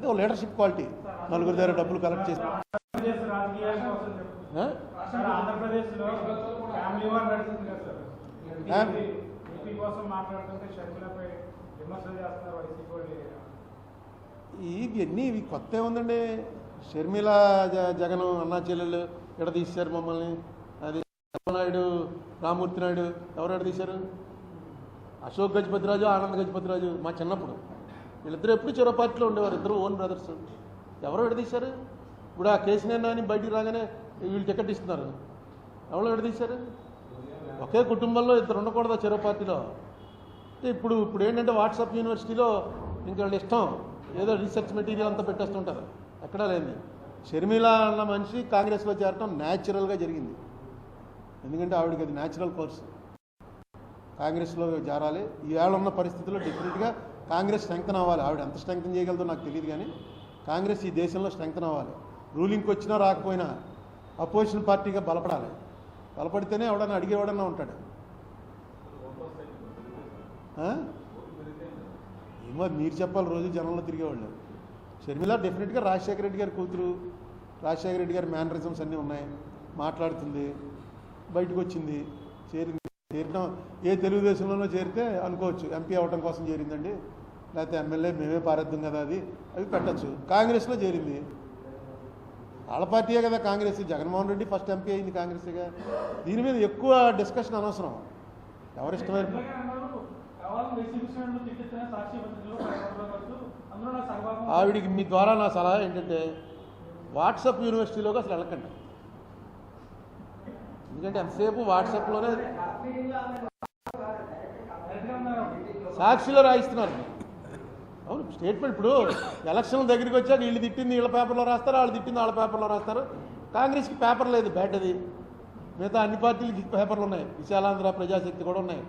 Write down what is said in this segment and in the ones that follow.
అది ఒక leadership quality. నలుగురి దగ్గర డబ్బులు కలెక్ట్ చేసి ఇవన్నీ ఇవి కొత్త ఏముందండి. షర్మిల జగన్ అన్నా చెల్లెళ్ళు ఎడ తీశారు మమ్మల్ని. అది నాయుడు రామూర్తి నాయుడు ఎవరు ఎడ తీశారు? అశోక్ గజపతిరాజు ఆనంద్ గజపతిరాజు మా చిన్నప్పుడు వీళ్ళిద్దరూ ఎప్పుడు చెరో పార్టీలో ఉండేవారు. ఇద్దరు ఓన్ బ్రదర్స్. ఎవరో ఎడదీశారు? ఇప్పుడు ఆ కేసీఆర్ నాని బయటికి రాగానే వీళ్ళు టికెట్ ఇస్తున్నారు. ఎవరో ఎడదీశారు? ఒకే కుటుంబంలో ఇద్దరు ఉండకూడదా చెరో పార్టీలో? ఇప్పుడు ఏంటంటే వాట్సాప్ యూనివర్సిటీలో ఇంకా వాళ్ళు ఇష్టం ఏదో రీసెర్చ్ మెటీరియల్ అంతా పెట్టేస్తుంటారు. ఎక్కడా లేని షర్మిల అన్న మనిషి కాంగ్రెస్లో చేరటం న్యాచురల్గా జరిగింది. ఎందుకంటే ఆవిడకి అది న్యాచురల్ కోర్సు. కాంగ్రెస్లో చేరాలి. ఈవేళ ఉన్న పరిస్థితుల్లో డెఫినెట్గా కాంగ్రెస్ స్ట్రెంగ్తన్ అవ్వాలి. ఆవిడ ఎంత స్ట్రెంగ్తన్ చేయగలదో నాకు తెలియదు, కానీ కాంగ్రెస్ ఈ దేశంలో స్ట్రెంగ్తన్ అవ్వాలి. రూలింగ్కి వచ్చినా రాకపోయినా అపోజిషన్ పార్టీగా బలపడాలి. బలపడితేనే ఎవడన్నా అడిగేవాడన్నా ఉంటాడు. ఏమో మీరు చెప్పాలి. రోజు జనంలో తిరిగేవాళ్ళు. షర్మిల డెఫినెట్గా రాజశేఖర రెడ్డి గారి కూతురు. రాజశేఖర రెడ్డి గారి మేనరిజమ్స్ అన్నీ ఉన్నాయి. మాట్లాడుతుంది, బయటకు వచ్చింది, చేరడం ఏ తెలుగుదేశంలోనో చేరితే అనుకోవచ్చు ఎంపీ అవ్వటం కోసం చేరిందండి, లేకపోతే ఎమ్మెల్యే మేమే పారేద్దాం కదా, అవి పెట్టచ్చు. కాంగ్రెస్లో చేరింది. వాళ్ళ పార్టీయే కదా కాంగ్రెస్. జగన్మోహన్ రెడ్డి ఫస్ట్ ఎంపీ అయింది కాంగ్రెస్గా. దీని మీద ఎక్కువ డిస్కషన్ అనవసరం. ఎవరిష్టమైన ఆవిడికి మీ ద్వారా నా సలహా ఏంటంటే వాట్సాప్ యూనివర్సిటీలోకి అసలు వెళ్ళకండి. ఎందుకంటే ఎంతసేపు వాట్సాప్లోనే సాక్షిలో రాయిస్తున్నారు. అవును, స్టేట్మెంట్. ఇప్పుడు ఎలక్షన్ల దగ్గరికి వచ్చాక వీళ్ళు తిట్టింది వీళ్ళ పేపర్లో రాస్తారు, వాళ్ళు తిట్టింది వాళ్ళ పేపర్లో రాస్తారు. కాంగ్రెస్కి పేపర్ లేదు, బ్యాడ్ అది. మిగతా అన్ని పార్టీలకి పేపర్లు ఉన్నాయి. విశాలాంధ్ర ప్రజాశక్తి కూడా ఉన్నాయి.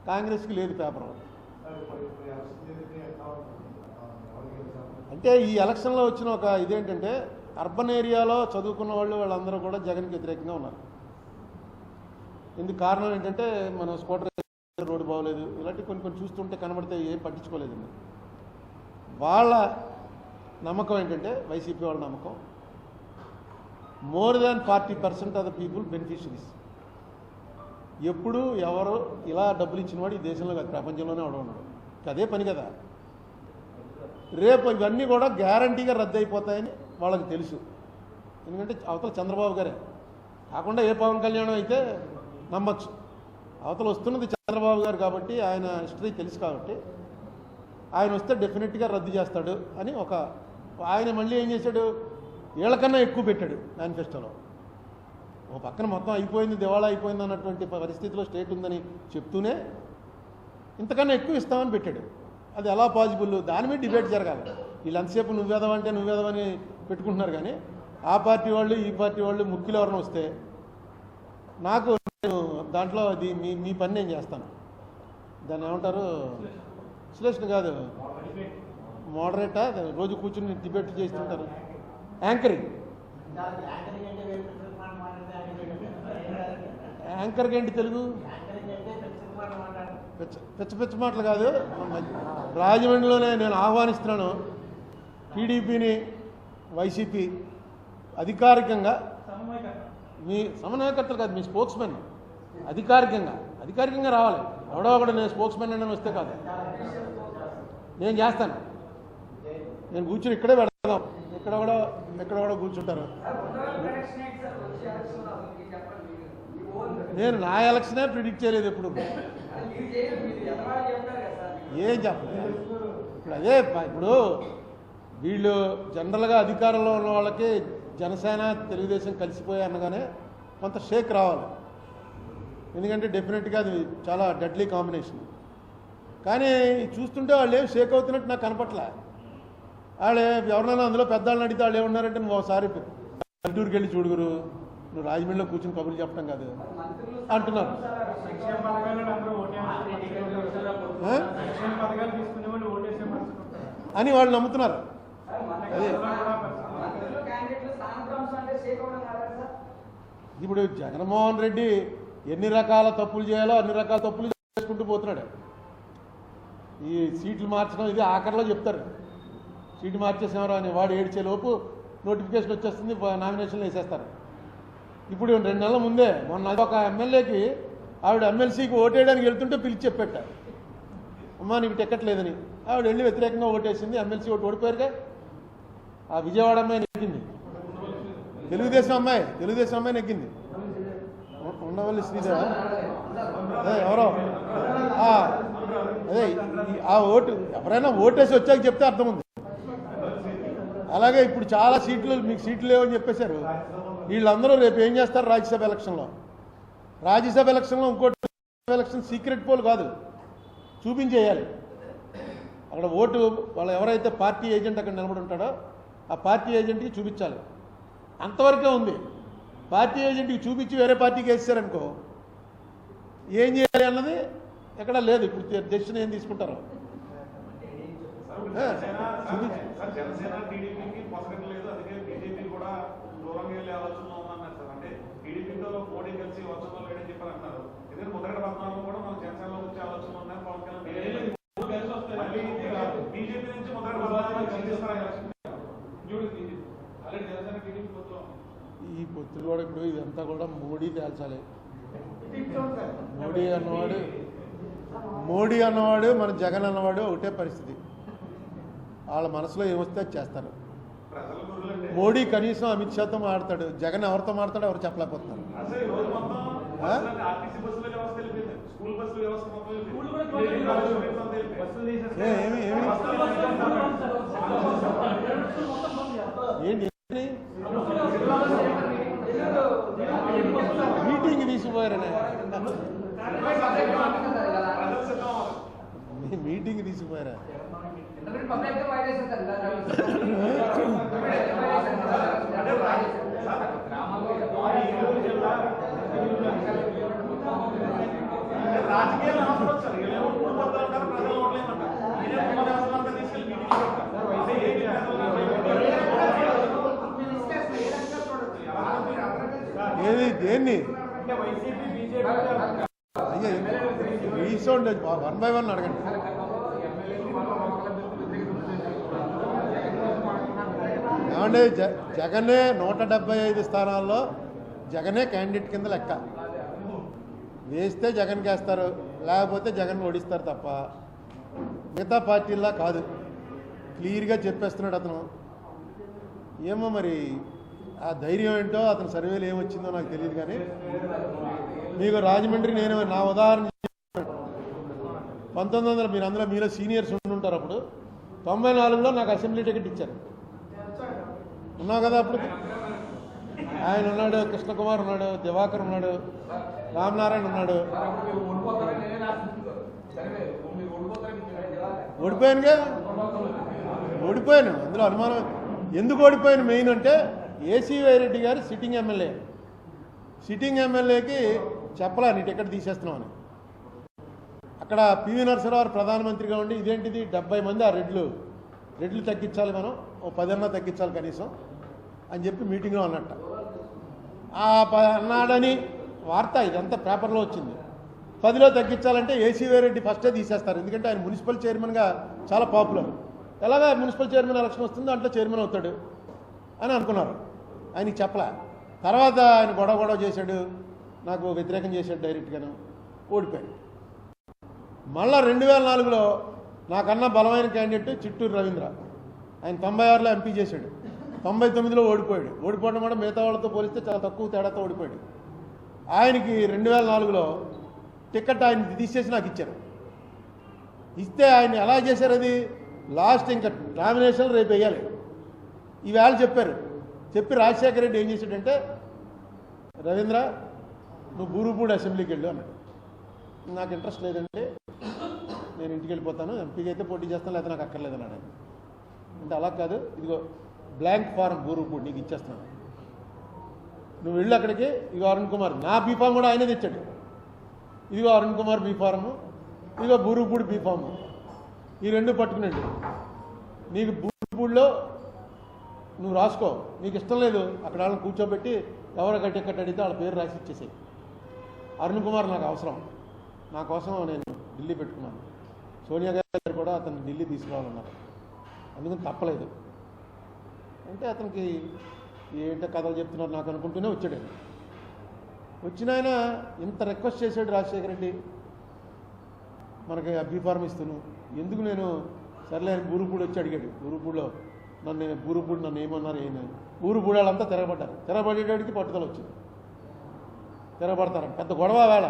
కాంగ్రెస్కి లేదు పేపర్. అంటే ఈ ఎలక్షన్లో వచ్చిన ఒక ఇదేంటంటే అర్బన్ ఏరియాలో చదువుకున్న వాళ్ళందరూ కూడా జగన్కి వ్యతిరేకంగా ఉన్నారు. ఇందుకు కారణం ఏంటంటే మనం స్కూటర్ రోడ్డు బాగోలేదు, ఇలాంటి కొన్ని చూస్తుంటే కనబడితే ఏం పట్టించుకోలేదండి. వాళ్ళ నమ్మకం ఏంటంటే వైసీపీ వాళ్ళ నమ్మకం more than 40% of the people beneficiaries. ఎప్పుడు ఎవరు ఇలా డబ్బులు ఇచ్చినవాడు ఈ దేశంలో కాదు, ప్రపంచంలోనే ఉన్నాడు. అదే పని కదా. రేపు ఇవన్నీ కూడా గ్యారంటీగా రద్దు అయిపోతాయని వాళ్ళకి తెలుసు. ఎందుకంటే అవతల చంద్రబాబు గారే కాకుండా ఏ పవన్ కళ్యాణం అయితే నమ్మచ్చు. అవతల వస్తున్నది చంద్రబాబు గారు కాబట్టి ఆయన హిస్టరీ తెలుసు కాబట్టి ఆయన వస్తే డెఫినెట్గా రద్దు చేస్తాడు అని ఆయన మళ్ళీ ఏం చేశాడు, వీళ్ళకన్నా ఎక్కువ పెట్టాడు మేనిఫెస్టోలో. ఓ పక్కన మొత్తం అయిపోయింది, దివాళా అయిపోయింది అన్నటువంటి పరిస్థితిలో స్టేట్ ఉందని చెప్తూనే ఇంతకన్నా ఎక్కువ ఇస్తామని పెట్టాడు. అది ఎలా పాసిబుల్? దాని మీద డిబేట్ జరగాలి. వీళ్ళు ఎంతసేపు నువ్వేదవంటే నువ్వేదవని పెట్టుకుంటున్నారు. కానీ ఆ పార్టీ వాళ్ళు ఈ పార్టీ వాళ్ళు ముఖ్యులు ఎవరైనా వస్తే నాకు దాంట్లో అది మీ పని నేను చేస్తాను. దాన్ని ఏమంటారు, విశ్లేషణ కాదు, మోడరేటా, రోజు కూర్చుని డిబేట్ చేస్తుంటారు. యాంకరింగ్. యాంకర్కి ఏంటి తెలుగు? పిచ్చ మాటలు కాదు. రాజమండ్రిలోనే నేను ఆహ్వానిస్తున్నాను టీడీపీని, వైసీపీ అధికారికంగా, మీ సమన్వయకర్తలు కాదు, మీ స్పోక్స్మెన్ అధికారికంగా రావాలి. ఎవడో ఒకడు నేను స్పోక్స్మెన్ అని వస్తే కాదు, నేను చేస్తాను. నేను కూర్చుని ఇక్కడే పెడతాం, ఎక్కడ కూడా కూర్చుంటారు. నేను నా ఎలక్షనే ప్రిడిక్ట్ చేయలేదు ఎప్పుడు, ఏం చెప్పలేదు. ఇప్పుడు అదే ఇప్పుడు వీళ్ళు జనరల్గా అధికారంలో ఉన్న వాళ్ళకి జనసేన తెలుగుదేశం కలిసిపోయి అనగానే కొంత షేక్ రావాలి. ఎందుకంటే డెఫినెట్గా అది చాలా డెడ్లీ కాంబినేషన్. కానీ చూస్తుంటే వాళ్ళు ఏం షేక్ అవుతున్నట్టు నాకు కనపట్లే. వాళ్ళు ఎవరినైనా అందులో పెద్దవాళ్ళని అడిగితే వాళ్ళు ఏమన్నారంటే నువ్వు ఒకసారి పల్లెటూరుకి వెళ్ళి చూడుగురు, నువ్వు రాజమండ్రిలో కూర్చుని కబుర్లు చెప్పడం కాదు అంటున్నారు. అని వాళ్ళు నమ్ముతున్నారు. అదే ఇప్పుడు జగన్మోహన్ రెడ్డి ఎన్ని రకాల తప్పులు చేయాలో అన్ని రకాల తప్పులు చేసుకుంటూ పోతున్నాడు. ఈ సీట్లు మార్చడం ఇది ఆఖరిలో చెప్తారు. సీటు మార్చేసేవారు అని వాడు ఏడ్చేలోపు నోటిఫికేషన్ వచ్చేస్తుంది, నామినేషన్లు వేసేస్తారు. ఇప్పుడు 2 నెలల ముందే మొన్న ఒక ఎమ్మెల్యేకి ఆవిడ ఎమ్మెల్సీకి ఓటేయడానికి వెళ్తుంటే పిలిచి చెప్పేట, అమ్మా నీకు టికెట్ లేదని. ఆవిడ వెళ్ళి వ్యతిరేకంగా ఓటేసింది, ఎమ్మెల్సీ ఓడిపోయారుగా. ఆ విజయవాడ అమ్మాయి నెగ్గింది, తెలుగుదేశం అమ్మాయి నెగ్గింది. ఉండవల్లి శ్రీదేవ ఎవరో అదే ఆ ఓటు ఎవరైనా ఓటేసి వచ్చాక చెప్తే అర్థం ఉంది. అలాగే ఇప్పుడు చాలా సీట్లు మీకు సీట్లు లేవని చెప్పేశారు. వీళ్ళందరూ రేపు ఏం చేస్తారు? రాజ్యసభ ఎలక్షన్లో ఇంకోటి ఎలక్షన్ సీక్రెట్ పోల్ కాదు, చూపించేయాలి. అక్కడ ఓటు వాళ్ళు ఎవరైతే పార్టీ ఏజెంట్ అక్కడ నిలబడి ఉంటాడో ఆ పార్టీ ఏజెంట్కి చూపించాలి. అంతవరకే ఉంది. పార్టీ ఏజెంట్కి చూపించి వేరే పార్టీకి వేసారనుకో ఏం చేయాలి అన్నది ఎక్కడా లేదు. ఇప్పుడు డెసిషన్ ఏం తీసుకుంటారో ఈ పొత్తులు కూడా ఇప్పుడు ఇదంతా కూడా మోడీ తేల్చాలి. మోడీ అన్నవాడు మన జగన్ అన్నవాడు ఒకటే పరిస్థితి. వాళ్ళ మనసులో ఏమొస్తే అది చేస్తారు. మోడీ కనీసం అమిత్ షాతో మాట్లాడతాడు, జగన్ ఎవరితో మాట్లాడో ఎవరు చెప్పలేకపోతున్నారు. ఏంటి మీటింగ్ తీసుకుపోయారనే మీటింగ్ తీసుకుపోయారా? ఏది దేన్ని అయ్యా రీసౌండ్ 1 by 1 అడగండి. ఏమంటే జగనే 175 స్థానాల్లో జగనే క్యాండిడేట్ కింద లెక్క. వేస్తే జగన్కి వేస్తారు, లేకపోతే జగన్ ఓడిస్తారు తప్ప మిగతా పార్టీల్లా కాదు. క్లియర్గా చెప్పేస్తున్నాడు అతను. ఏమో మరి ఆ ధైర్యం ఏంటో అతని సర్వేలు ఏమొచ్చిందో నాకు తెలియదు. కానీ మీకు రాజమండ్రి నేను నా ఉదాహరణ 1900 మీరు అందులో మీలో సీనియర్స్ ఉండుంటారు. అప్పుడు 94లో నాకు అసెంబ్లీ టికెట్ ఇచ్చారు. ఉన్నావు కదా అప్పుడు? ఆయన ఉన్నాడు, కృష్ణకుమార్ ఉన్నాడు, దివాకర్ ఉన్నాడు, రామనారాయణ ఉన్నాడు. ఓడిపోయాను అందులో అనుమానం. ఎందుకు ఓడిపోయాను మెయిన్ అంటే ఏసీవై రెడ్డి గారు సిట్టింగ్ ఎమ్మెల్యేకి చెప్పలా నీ టికెట్ తీసేస్తున్నామని. అక్కడ పివి నరసింహారావు ప్రధానమంత్రిగా ఉండి ఇదేంటిది 70 మంది ఆ రెడ్లు తగ్గించాలి, మనం ఓ 10 అన్నా తగ్గించాలి కనీసం అని చెప్పి మీటింగ్లో అన్నట్ట. అన్నాడని వార్త ఇదంతా పేపర్లో వచ్చింది. 10లో తగ్గించాలంటే ఏసీవై రెడ్డి ఫస్టే తీసేస్తారు, ఎందుకంటే ఆయన మున్సిపల్ చైర్మన్గా చాలా పాపులర్. ఎలాగా మున్సిపల్ చైర్మన్ ఎలక్షన్ వస్తుందో దాంట్లో చైర్మన్ అవుతాడు అని అనుకున్నారు. ఆయనకి చెప్పలే. తర్వాత ఆయన గొడవ చేశాడు, నాకు వ్యతిరేకం చేశాడు డైరెక్ట్గాను, ఓడిపోయాడు. మళ్ళా 2004లో నాకన్నా బలమైన క్యాండిడేట్ చిట్టూరు రవీంద్ర. ఆయన 96లో ఎంపీ చేశాడు, 99లో ఓడిపోయాడు. ఓడిపోవడం కూడా మిగతా వాళ్ళతో పోలిస్తే చాలా తక్కువ తేడాతో ఓడిపోయాడు. ఆయనకి 2004లో టికెట్ ఆయన తీసేసి నాకు ఇచ్చారు. ఇస్తే ఆయన ఎలా చేశారు? అది లాస్ట్ ఇంకా నామినేషన్ రేపు వేయాలి. ఈవేళ చెప్పి రాజశేఖర రెడ్డి ఏం చేశాడంటే, రవీంద్ర నువ్వు బూరుపూడి అసెంబ్లీకి వెళ్ళు అన్నాడు. నాకు ఇంట్రెస్ట్ లేదండి, నేను ఇంటికి వెళ్ళిపోతాను, ఎంపీకి అయితే పోటీ చేస్తాను, లేకపోతే నాకు అక్కర్లేదన్నాడు. అంటే అలా కాదు, ఇదిగో బ్లాంక్ ఫారం బూరుపూడి నీకు ఇచ్చేస్తున్నాను, నువ్వు వెళ్ళు అక్కడికి. ఇదిగో అరుణ్ కుమార్, నా బీఫామ్ కూడా ఆయనే తెచ్చాడు. ఇదిగో అరుణ్ కుమార్ బీఫారము, ఇదిగో బూరుపూడి బీఫాము, ఈ 2 పట్టుకునండి. నీకు బూరుపూడిలో నువ్వు రాసుకో, నీకు ఇష్టం లేదు అక్కడ వాళ్ళని కూర్చోబెట్టి ఎవరు టికెట్ అడిగితే వాళ్ళ పేరు రాసి ఇచ్చేసాయి. అరుణ్ కుమార్ నాకు అవసరం, నా కోసం నేను ఢిల్లీ పెట్టుకున్నాను. సోనియా గారు కూడా అతను ఢిల్లీ తీసుకురావాలన్నారు. అందుకని తప్పలేదు. అంటే అతనికి ఏంటో కథలు చెప్తున్నారు నాకు అనుకుంటూనే వచ్చాడు. వచ్చిన ఆయన ఇంత రిక్వెస్ట్ చేశాడు రాజశేఖర రెడ్డి, మనకి బీఫార్మ్ ఇస్తున్నాను ఎందుకు, నేను సర్లే ఆయన బూరుపూడి వచ్చి అడిగాడు. బూరుపూడిలో నన్ను ఏమన్నారు ఏందని. బూరుపూడి వాళ్ళంతా తిరగబడ్డారు. తిరగబడేటికి పట్టుదల వచ్చింది. తిరగబడతారని పెద్ద గొడవ వేళ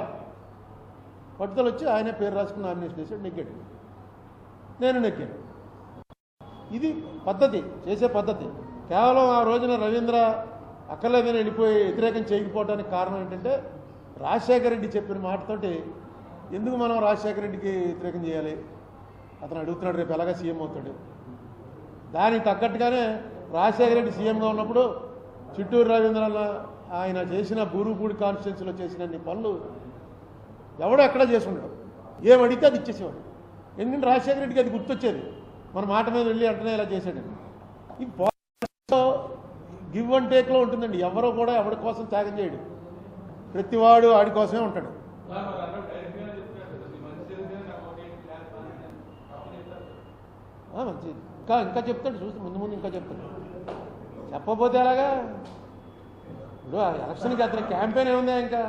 పట్టుదల వచ్చి ఆయన పేరు రాసుకుని నామినేషన్ చేశాడు. నెగ్గాడు. నేను నెగ్గాను. ఇది పద్ధతి, చేసే పద్ధతి. కేవలం ఆ రోజున రవీంద్ర అక్కర్లేదని వెళ్ళిపోయి వ్యతిరేకం చేయకపోవడానికి కారణం ఏంటంటే రాజశేఖర రెడ్డి చెప్పిన మాటతోటి ఎందుకు మనం రాజశేఖర రెడ్డికి వ్యతిరేకం చేయాలి, అతను అడుగుతున్నాడు రేపు ఎలాగా సీఎం అవుతాడు. దానికి తగ్గట్టుగానే రాజశేఖర రెడ్డి సీఎంగా ఉన్నప్పుడు చిట్టూరు రవీంద్ర ఆయన చేసిన బూరుపూడి కాన్స్టిట్యున్సీలో చేసిన పనులు ఎవడో ఎక్కడా చేసి ఉండడు. ఏమడిగితే అది ఇచ్చేసేవాడు. ఎందుకంటే రాజశేఖర రెడ్డికి అది గుర్తొచ్చేది. మన మాట మీద వెళ్ళి అంటనే ఇలా చేశాడండి. ఈ గివ్ అండ్ టేక్లో ఉంటుందండి. ఎవరో కూడా ఎవరి కోసం త్యాగం చేయడు. ప్రతివాడు ఆడి కోసమే ఉంటాడు. మంచి ఇంకా చెప్తాడు, చూసి ముందు ఇంకా చెప్తాడు. చెప్పకపోతే ఎలాగా? ఇప్పుడు ఎలక్షన్కి అతని క్యాంపెయిన్ ఏముందా ఇంకా